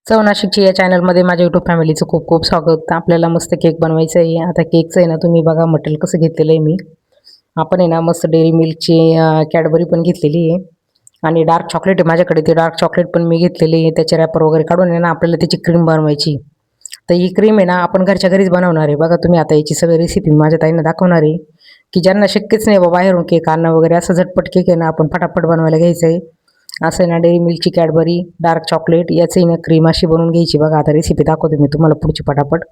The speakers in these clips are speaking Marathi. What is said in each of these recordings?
चव नाशिकची या चॅनलमध्ये माझ्या यूट्यूब फॅमिलीचं खूप खूप स्वागत. आपल्याला मस्त केक बनवायचं आहे. आता केकचं आहे ना, तुम्ही बघा मटेरियल कसं घेतलेलं आहे मी. आपण आहे ना मस्त डेअरी मिल्कची कॅडबरी पण घेतलेली आहे आणि डार्क चॉकलेट आहे माझ्याकडे. ते डार्क चॉकलेट पण मी घेतलेली आहे. त्याचे रॅपर वगैरे काढून आहे ना आपल्याला त्याची क्रीम बनवायची. तर ही क्रीम आहे ना आपण घरच्या घरीच बनवणार आहे. बघा तुम्ही आता याची सगळी रेसिपी माझ्या ताईंना दाखवणार आहे, की ज्यांना शक्यच नाही बाबा बाहेरून केक आणणं वगैरे, असं झटपट केक आहे ना आपण फटाफट बनवायला घ्यायचं आहे. असं आहे ना डेअरी मिल्कची कॅडबरी, डार्क चॉकलेट याची ना क्रीम अशी बनवून घ्यायची. बघा आता रेसिपी दाखवते मी तुम्हाला पुढची पटापट.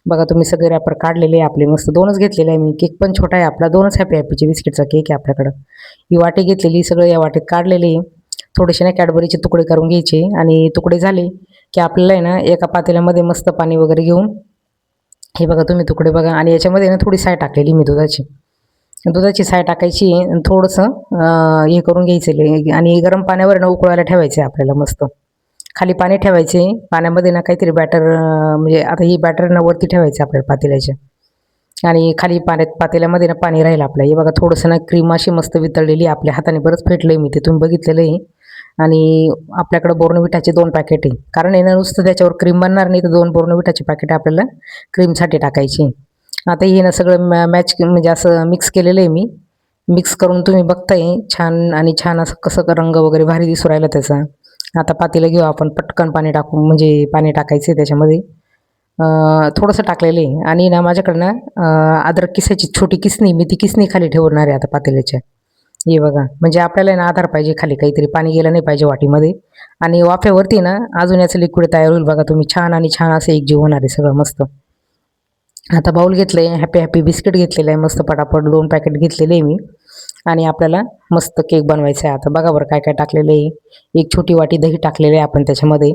बघा तुम्ही सगळे रॅपर काढलेले आहे आपले, मस्त दोनच घेतलेले आहे मी. केक पण छोटा आहे आपला, दोनच हॅपी हॅपीचे बिस्किटचा केक आहे आपल्याकडं. ही वाटी घेतलेली, सगळं या वाटीत काढलेले आहे. थोडेसे ना कॅडबरीचे तुकडे करून घ्यायचे आणि तुकडे झाले की आपल्याला आहे ना एका पातेल्यामध्ये मस्त पाणी वगैरे घेऊन, हे बघा तुम्ही तुकडे बघा, आणि याच्यामध्ये ना थोडी साय टाकलेली मी दुधाची. दुधाची साय टाकायची आणि थोडंसं हे करून घ्यायचं आणि गरम पाण्यावर ना उकळायला ठेवायचं आहे आपल्याला मस्त. खाली पाणी ठेवायचे, पाण्यामध्ये ना काहीतरी बॅटर, म्हणजे आता ही बॅटर ना वरती ठेवायचं आपल्याला पातेल्याच्या, आणि खाली पातेल्यामध्ये ना पाणी राहील आपलं. हे बघा थोडंसं ना क्रीम अशी मस्त वितळलेली आपल्या हाताने, बरंच फेटलं मी ते, तुम्ही बघितलेलं आहे. आणि आपल्याकडे बोर्नविटाचे 2 पॅकेट आहे, कारण आहे ना नुसतं त्याच्यावर क्रीम बनणार नाही, तर 2 बोर्नविटाचे पॅकेट आपल्याला क्रीमसाठी टाकायची. आता हे ना सगळं मॅच म्हणजे असं मिक्स केलेलं आहे मी. मिक्स करून तुम्ही बघताय छान, आणि छान असं कसं रंग वगैरे भारी दिसू राहिला त्याचा. आता पातेलं घेऊ आपण, पटकन पाणी टाकू, म्हणजे पाणी टाकायचं आहे त्याच्यामध्ये. थोडंसं टाकलेलं आहे आणि ना माझ्याकडं ना अद्रक किसायची छोटी किसणी, मी ती किसणी खाली ठेवणार आहे आता पातेल्याच्या. हे बघा, म्हणजे आपल्याला आहे ना आधार पाहिजे खाली, काहीतरी पाणी गेलं नाही पाहिजे वाटीमध्ये. आणि वाफेवरती ना अजून याचं लिक्विड तयार होईल बघा तुम्ही, छान आणि छान असं एकजीव होणार आहे सगळं मस्त. आता बाउल घेतलं आहे, हॅपी हॅपी बिस्किट घेतलेलं आहे मस्त पटापट, 2 पॅकेट घेतलेले आहे मी. आणि आपल्याला मस्त केक बनवायचा आहे. आता बघा बरं काय काय टाकलेलं आहे. एक छोटी वाटी दही टाकलेलं आहे आपण त्याच्यामध्ये,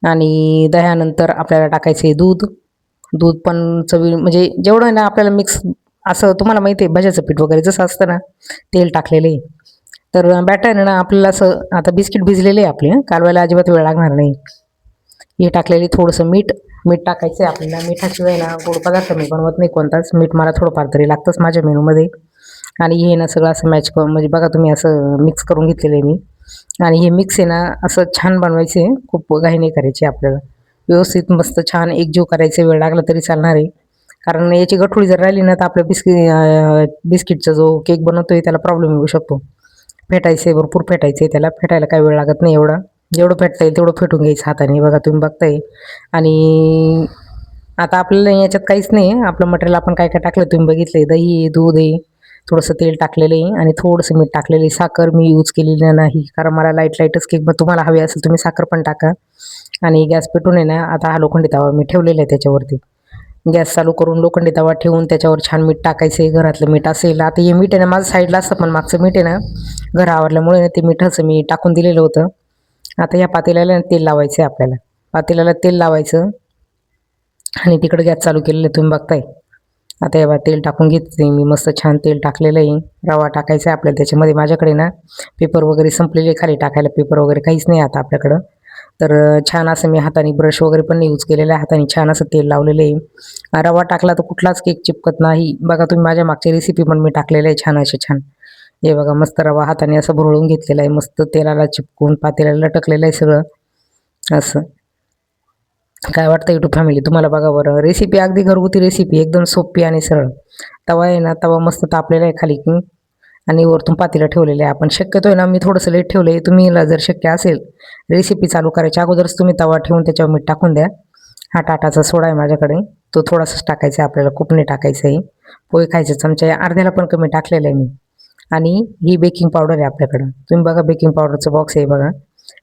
आणि दह्यानंतर आपल्याला टाकायचं आहे दूध. दूध पण चवी म्हणजे जेवढं आहे ना आपल्याला मिक्स, असं तुम्हाला माहिती आहे भज्याचं पीठ वगैरे जसं असतं ना, तेल टाकलेलं आहे. तर बॅटर आहे ना आपल्याला असं, आता बिस्किट भिजलेले आहे आपले, कालवायला अजिबात वेळ लागणार नाही. हे टाकलेली थोडंसं मीठ, मीठ टाकायचं आहे आपल्याला. मिठाशिवाय ना गोड पदार्थ मी बनवत नाही कोणताच, मीठ मला थोडंफार तरी लागतंच माझ्या मेनूमध्ये. आणि हे ना सगळं असं मॅच करून, म्हणजे बघा तुम्ही असं मिक्स करून घेतलेलं आहे मी. आणि हे मिक्स आहे ना असं छान बनवायचे, खूप घाई नाही करायची आपल्याला. व्यवस्थित मस्त छान एकजीव करायचे, वेळ लागला तरी चालणार आहे. कारण याची गठुळी जर राहिली ना तर आपल्या बिस्किटचा जो केक बनवतोय त्याला प्रॉब्लेम येऊ शकतो. फेटायचे, भरपूर फेटायचे, त्याला फेटायला काही वेळ लागत नाही एवढा. जेवढं फेटता येईल तेवढं फेटून घ्यायचं हाताने, बघा तुम्ही बघताय. आणि आता आपल्याला याच्यात काहीच नाही आहे, आपलं मटेरियल आपण काय काय टाकलं तुम्ही बघितलं, दही आहे, दूध आहे, थोडंसं तेल टाकलेलं आहे आणि थोडंसं मीठ टाकलेलं आहे. साखर मी यूज केलेली नाही, कारण मला लाईटच केक, मग तुम्हाला हवी असेल तुम्ही साखर पण टाका. आणि गॅस पेटून आहे ना, आता हा लोखंडी तवा मी ठेवलेला आहे त्याच्यावरती. गॅस चालू करून लोखंडी तवा ठेवून त्याच्यावर छान मीठ टाकायचं आहे, घरातलं मीठ असेल. आता हे मीठ आहे ना माझं साईडला असतं, पण मागचं मीठ आहे ना घर आवरल्यामुळे ते मिठाचं मी टाकून दिलेलं होतं. आता या पातेल्याला तेल लावायचं आहे आपल्याला. पातेल्याला तेल लावायचं आणि तिकडे गॅस चालू केलेलं आहे तुम्ही बघताय. आता हे तेल टाकून घेते मी, मस्त छान तेल टाकलेलं आहे. रवा टाकायचा आहे आपल्याला त्याच्यामध्ये. माझ्याकडे ना पेपर वगैरे संपलेले, खाली टाकायला पेपर वगैरे काहीच नाही आता आपल्याकडं. तर छान असं मी हाताने, ब्रश वगैरे पण नाही यूज केलेला आहे, हाताने छान असं तेल लावलेलं आहे. रवा टाकला तर कुठलाच केक चिपकत नाही. बघा तुम्ही माझ्या मागची रेसिपी पण मी टाकलेलं आहे छान असे छान. हे बघा मस्त रवा हाताने असं भरळून घेतलेला आहे, मस्त तेलाला चिपकून पातेल्याला लटकलेलं आहे सगळं असं. काय वाटतं यूट्यूब फॅमिली तुम्हाला? बघा बरं, रेसिपी अगदी घरगुती रेसिपी, एकदम सोपी आणि सरळ. तवा आहे ना, तवा मस्त तापलेला आहे खाली आणि वरतून पातेलं ठेवलेलं आहे आपण. शक्यतो आहे ना मी थोडंसं लेट ठेवलं आहे, तुम्ही जर शक्य असेल रेसिपी चालू करायच्या अगोदरच तुम्ही तवा ठेवून त्याच्यावर मीठ टाकून द्या. हा टाटाचा सोडा आहे माझ्याकडे, तो थोडासाच टाकायचा आहे आपल्याला, खूप नाही टाकायचं आहे. पोहे खायचे चमचा अर्ध्याला पण कमी टाकलेलं आहे मी. आणि ही बेकिंग पावडर आहे आपल्याकडं, तुम्ही बघा बेकिंग पावडरचं बॉक्स आहे बघा.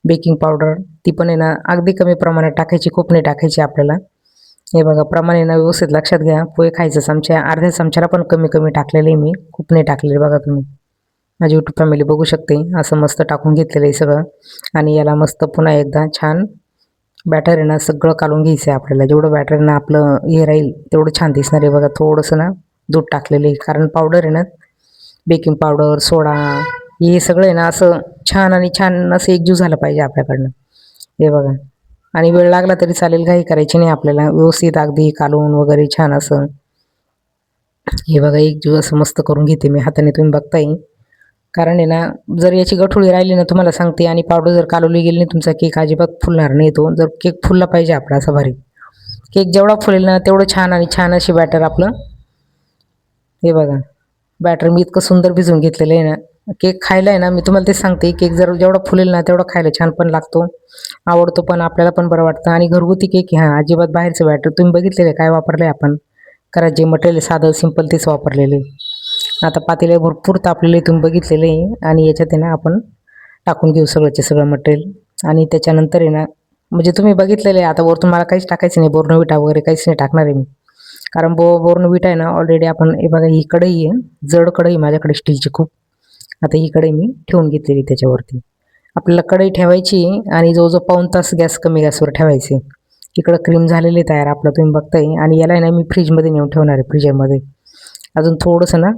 बेकिंग पावडर ती पण आहे ना अगदी कमी प्रमाणात टाकायची, खूप नाही टाकायची आपल्याला. हे बघा प्रमाण आहे ना व्यवस्थित लक्षात घ्या. पोहे खायचं चमचा अर्ध्या चमच्याला पण कमी कमी टाकलेलं आहे मी, खूप नाही टाकलेलं. बघा तुम्ही माझी यूट्यूब फॅमिली बघू शकते, असं मस्त टाकून घेतलेलं आहे सगळं. आणि याला मस्त पुन्हा एकदा छान बॅटर आहे ना सगळं काढून घ्यायचं आहे आपल्याला. जेवढं बॅटर आहे ना आपलं हे राहील तेवढं छान दिसणार आहे. बघा थोडंसं ना दूध टाकलेलं आहे, कारण पावडर आहे ना, बेकिंग पावडर, सोडा, हे सगळं आहे ना असं छान आणि छान असं एकजीव झालं पाहिजे आपल्याकडनं. हे बघा, आणि वेळ लागला तरी चालेल, घाई करायची नाही आपल्याला. व्यवस्थित अगदी कालवून वगैरे छान असं. हे बघा एकजीव असं मस्त करून घेते मी हाताने, तुम्ही बघताय कारण आहे ना, जर याची गठुळी राहिली ना तुम्हाला सांगते आणि पावडर जर कालवली गेली नाही तुमचा केक अजिबात फुलणार नाही तो. जर केक फुलला पाहिजे आपला असा भारी. केक जेवढा फुलेल ना तेवढं छान आणि छान अशी बॅटर आपलं हे बघा. बॅटर मी इतकं सुंदर भिजवून घेतलेलं आहे ना. केक खायला आहे ना मी तुम्हाला तेच सांगते केक जर जेवढा फुलेल ना तेवढा खायला छान पण लागतो. आवडतो पण आपल्याला पण बरं वाटतं आणि घरगुती केक आहे हां, अजिबात बाहेरचं बॅटर तुम्ही बघितलेलं आहे काय वापरलंय आपण. कारण जे मटेरियल साधं सिंपल तेच वापरलेलं आहे. आता पातेलं भरपूर तापलेलं आहे तुम्ही बघितलेलं आहे आणि याच्यात आहे ना आपण टाकून घेऊ सगळंच्या सगळं मटेरियल आणि त्याच्यानंतर आहे ना म्हणजे तुम्ही बघितलेलं आहे आता वरतून मला काहीच टाकायचं नाही बोर्नव्हिटा वगैरे काहीच नाही टाकणार आहे मी. कारण बोर्नव्हिटा आहे ना ऑलरेडी आपण हे बघा ही कढई आहे, जड कढई माझ्याकडे स्टीलची खूप. आता ही कढई मी ठेवून घेतलेली त्याच्यावरती. आपल्याला कढई ठेवायची आणि जवळजवळ पाऊण तास गॅस कमी गॅसवर ठेवायचे. इकडं क्रीम झालेली तयार आपलं तुम्ही बघताय आणि याला आहे ना मी फ्रीजमध्ये नेऊन ठेवणार आहे फ्रीजरमध्ये. अजून थोडंसं ना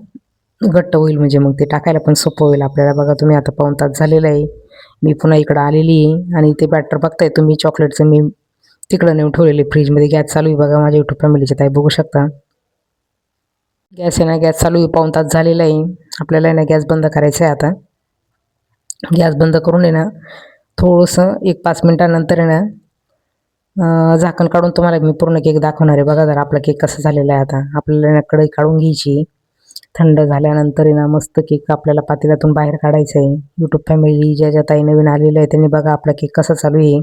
घट्ट होईल म्हणजे मग ते टाकायला पण सोपं होईल आपल्याला. बघा तुम्ही आता पाऊण तास झालेला आहे. मी पुन्हा इकडं आलेली आहे आणि ते बॅटर बघताय तुम्ही चॉकलेटचं मी तिकडं नेऊन ठेवलेले फ्रीजमध्ये. गॅस चालू आहे बघा माझ्या यूट्यूब फॅमिलीचे ताई बघू शकता. गॅस आहे ना गॅस चालू आहे पाऊण तास झालेला आहे. आपल्याला आहे ना गॅस बंद करायचा आहे आता. गॅस बंद करून आहे ना थोडंसं एक 5 मिनिटानंतर आहे ना झाकण काढून तुम्हाला मी पूर्ण केक दाखवणार आहे. बघा जरा आपला केक कसा झालेला आहे आता. आपल्याला ना कढई काढून घ्यायची. थंड झाल्यानंतर आहे ना मस्त केक आपल्याला पातेल्यातून बाहेर काढायचं आहे. यूट्यूब फॅमिली ज्या ज्या ताई नवीन आलेल्या आहे त्यांनी बघा आपला केक कसा चालू आहे.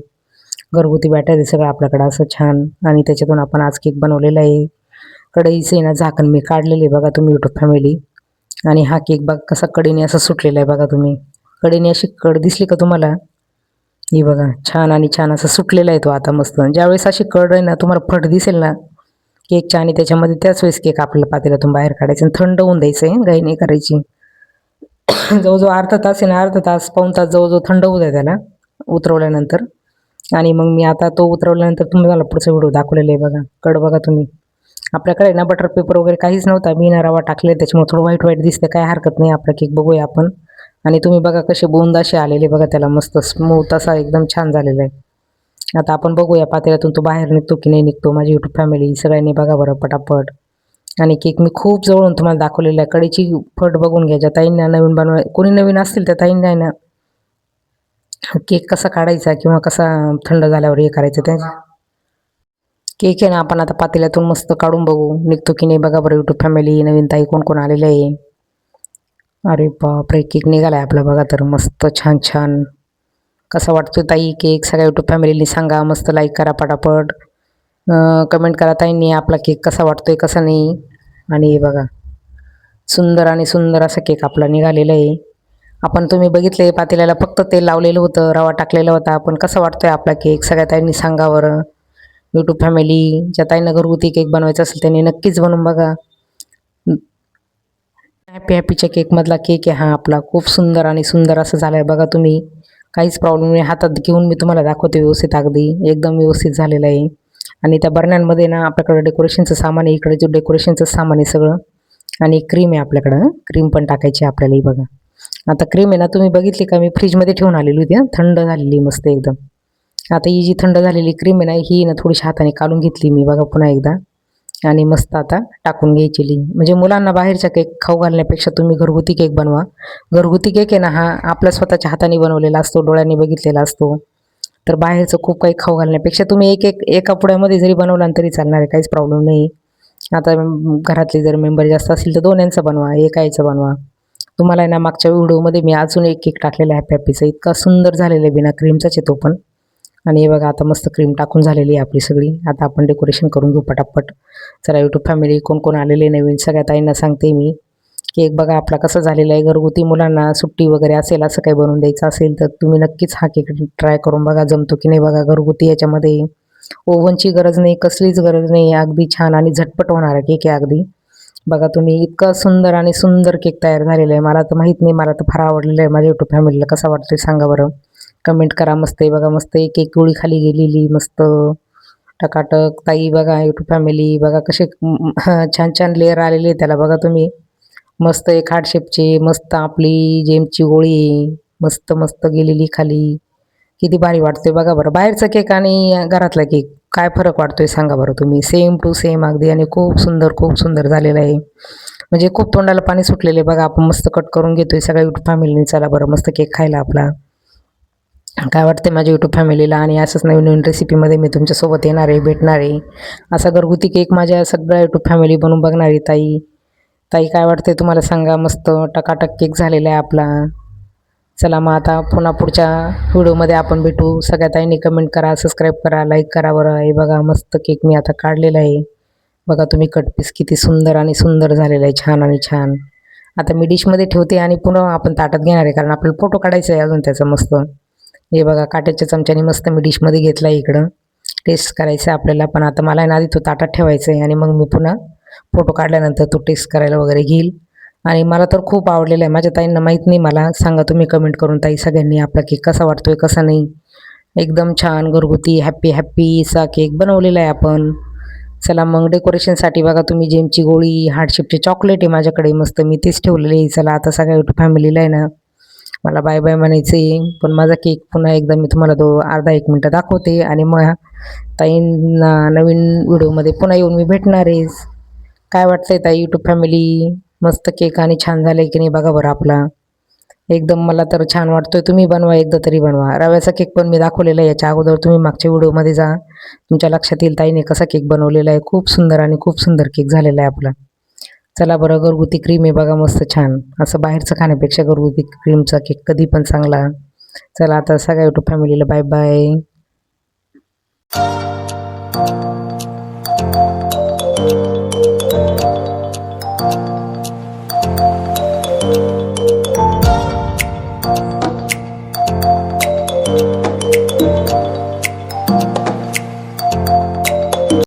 घरगुती बॅटर आहे सगळं आपल्याकडं असं छान आणि त्याच्यातून आपण आज केक बनवलेला आहे. कढईचं आहे ना झाकण मी काढलेलं आहे बघा तुम्ही यूट्यूब फॅमिली. आणि हा केक बघा कसा कडेने असा सुटलेला आहे बघा तुम्ही. कडेने अशी कड दिसली का तुम्हाला? ही बघा छान आणि छान असा सुटलेला आहे तो आता मस्त. ज्यावेळेस अशी कड आहे ना तुम्हाला फट दिसेल ना केकच्या आणि त्याच्यामध्ये त्याच वेळेस केक आपल्याला पातेल्यातून बाहेर काढायचं आणि थंड होऊन द्यायचं आहे घाई नाही करायची. जवळजवळ अर्धा तास आहे ना अर्धा तास पाऊण तास जवळजवळ थंड होऊ द्या त्याला उतरवल्यानंतर. आणि मग मी आता तो उतरवल्यानंतर तुम्हाला पुढचा व्हिडिओ दाखवलेला आहे बघा. कड बघा तुम्ही. आपल्याकडे ना बटर पेपर वगैरे काहीच नव्हता. मी ना रवा टाकले त्याच्यामुळे थोडं व्हाईट व्हाईट दिसते काय हरकत नाही. आपला केक बघूया आपण. आणि तुम्ही बघा कसे बुंद असे आलेले बघा त्याला मस्त स्मूथ असा एकदम छान झालेला आहे. आता आपण बघूया पातेल्यातून तो बाहेर निघतो की नाही निघतो. माझी यूट्यूब फॅमिली सगळ्यांनी बघा बरं पटापट. आणि केक मी खूप जवळून तुम्हाला दाखवलेला आहे. कडेची फट बघून घ्या. ज्या ताईंना नवीन कोणी नवीन असतील त्या ताईंना आहे ना केक कसा काढायचा किंवा कसा थंड झाल्यावर हे करायचं ते केक आहे ना आपण आता पातेल्यातून मस्त काढून बघू निघतो की नाही बघा बरं यूट्यूब फॅमिली. नवीन ताई कोण कोण आलेले आहे. अरे बापरे केक निघाला आहे आपला बघा तर मस्त छान छान. कसा वाटतो ताई केक सगळ्या यूट्यूब फॅमिलीनी सांगा. मस्त लाईक करा पटापट. कमेंट करा ताईंनी आपला केक कसा वाटतोय कसा नाही. आणि हे बघा सुंदर आणि सुंदर असा केक आपला निघालेला आहे. आपण तुम्ही बघितले पातेल्याला फक्त तेल लावलेलं होतं रवा टाकलेला होता. पण कसा वाटतोय आपला केक सगळ्या ताईंनी सांगा बरं. यूट्यूब फॅमिली ज्या ताईंना घरगुती केक बनवायचा असेल त्यांनी नक्कीच बनवून बघा. हॅपी हॅपीच्या केकमधला केक आहे हा आपला. खूप सुंदर आणि सुंदर असं झालं आहे बघा तुम्ही. काहीच प्रॉब्लेम नाही. हातात घेऊन मी तुम्हाला दाखवते व्यवस्थित अगदी एकदम व्यवस्थित झालेलं आहे. आणि त्या बरण्यांमध्ये ना आपल्याकडं डेकोरेशनचं सामान आहे. इकडे जे डेकोरेशनचं सामान आहे सगळं. आणि क्रीम आहे आपल्याकडं. क्रीम पण टाकायची आपल्याला ही बघा. आता क्रीम आहे ना तुम्ही बघितली का मी फ्रीजमध्ये ठेवून आलेली होती थंड झालेली मस्त एकदम. आता ही जी थंड झालेली क्रीम आहे ना ही ना थोडीशी हाताने काढून घेतली मी बघा पुन्हा एकदा. आणि मस्त आता टाकून घ्यायची म्हणजे मुलांना बाहेरचा केक खाऊ घालण्यापेक्षा तुम्ही घरगुती केक बनवा. घरगुती केक आहे ना हा आपल्या स्वतःच्या हाताने बनवलेला असतो डोळ्यांनी बघितलेला असतो. तर बाहेरचं खूप काही खाऊ घालण्यापेक्षा तुम्ही एका पुड्यामध्ये जरी बनवला तरी चालणार आहे काहीच प्रॉब्लेम नाही. आता घरातले जर मेंबर जास्त असतील तर 2 यांचं बनवा 1 याचं बनवा. तुम्हाला आहे ना मागच्या व्हिडिओमध्ये मी अजून एक केक टाकलेला आहे हॅपी हॅपीचा इतका सुंदर झालेला आहे बिना क्रीमचाच आहे तो पण. आणि हे बघा आता मस्त क्रीम टाकून झालेली आहे आपली सगळी. आता आपण डेकोरेशन करून घेऊ पटापट. चला यूट्यूब फॅमिली कोण कोण आलेले नवीन सगळ्या ताईंना सांगते मी. केक बघा आपला कसा झालेला आहे. घरगुती मुलांना सुट्टी वगैरे असेल असं काही बनवून द्यायचं असेल तर तुम्ही नक्कीच हा केक ट्राय करून बघा जमतो की नाही बघा. घरगुती याच्यामध्ये ओव्हनची गरज नाही कसलीच गरज नाही. अगदी छान आणि झटपट होणारा केक आहे अगदी. बघा तुम्ही इतका सुंदर आणि सुंदर केक तयार झालेला आहे. मला तर माहीत नाही मला तर फार आवडलेलं आहे. माझ्या यूट्यूब फॅमिलीला कसा वाटतोय सांगा बरं. कमेंट करा. मस्त आहे बघा मस्त आहे केक गोळी खाली गेलेली मस्त टकाटक. ताई बघा यूट्यूब फॅमिली बघा कसे छान छान लेअर आलेले त्याला बघा तुम्ही. मस्त एक हार्ट शेपची मस्त आपली जेमची गोळी मस्त मस्त गेलेली खाली. किती भारी वाटतोय बघा बरं. बाहेरचा केक आणि घरातला केक काय फरक वाटतोय सांगा बरं तुम्ही. सेम टू सेम अगदी आणि खूप सुंदर झालेला आहे. म्हणजे खूप तोंडाला पाणी सुटलेले बघा. आपण मस्त कट करून घेतोय सगळ्या यूट्यूब फॅमिलीने. चला बरं मस्त केक खायला आपला. काय वाटते माझ्या यूट्यूब फॅमिलीला? आणि असंच नवीन नवीन रेसिपीमध्ये मी तुमच्यासोबत येणार आहे, भेटणार आहे. असा घरगुती केक माझ्या सगळ्या यूट्यूब फॅमिली बनवून बघणार आहे. ताई ताई काय वाटते तुम्हाला सांगा. मस्त टकाटक केक झालेला आहे आपला. चला मग आता पुन्हा पुढच्या व्हिडिओमध्ये आपण भेटू. सगळ्या ताईंनी कमेंट करा, सबस्क्राईब करा, लाईक करा बरं. हे बघा मस्त केक मी आता काढलेला आहे. बघा तुम्ही कट पीस किती सुंदर आणि सुंदर झालेलं आहे, छान आणि छान. आता मी डिशमध्ये ठेवते आणि पुन्हा आपण ताटात घेणार आहे, कारण आपल्याला फोटो काढायचा आहे अजून त्याचा मस्त. हे बघा काट्याच्या चमच्याने मस्त मी डिशमध्ये घेतला आहे इकडं. टेस्ट करायचं आहे आपल्याला, पण आता मला आहे ना आधी तो ताटात ठेवायचा आहे आणि मग मी पुन्हा फोटो काढल्यानंतर तो टेस्ट करायला वगैरे घेईल. आणि मला तर खूप आवडलेला आहे. माझ्या ताईंना माहीत नाही, मला सांगा तुम्ही कमेंट करून ताई सगळ्यांनी आपला केक कसा वाटतोय कसा नाही. एकदम छान घरगुती हॅपी हॅपीसा केक बनवलेला आहे आपण. चला मग डेकोरेशनसाठी बघा तुम्ही जेमची गोळी, हार्टशेपचे चॉकलेट आहे माझ्याकडे मस्त, मी तेच ठेवलेले आहे. चला आता सगळ्या यूट्यूब फॅमिलीला आहे ना मला बाय बाय म्हणायचं आहे. पण माझा केक पुन्हा एकदा मी तुम्हाला अर्धा एक मिनटं दाखवते आणि मग ताईंना नवीन व्हिडिओमध्ये पुन्हा येऊन मी भेटणार आहेच. काय वाटतंय ताई यूट्यूब फॅमिली? मस्त केक आणि छान झालं आहे की नाही बघा बरं आपला. एकदम मला तर छान वाटतोय. तुम्ही बनवा, एकदा तरी बनवा. रव्याचा केक पण मी दाखवलेला आहे याच्या अगोदर, तुम्ही मागच्या व्हिडिओमध्ये जा, तुमच्या लक्षात येईल ताईने कसा केक बनवलेला आहे. खूप सुंदर आणि खूप सुंदर केक झालेला आहे आपला. चला बरं घरगुती क्रीम आहे बघा मस्त छान. असं बाहेरचं खाण्यापेक्षा घरगुती क्रीमचा केक कधी पण चांगला. चला आता सगळ्या यूट्यूब फॅमिलीला बाय बाय.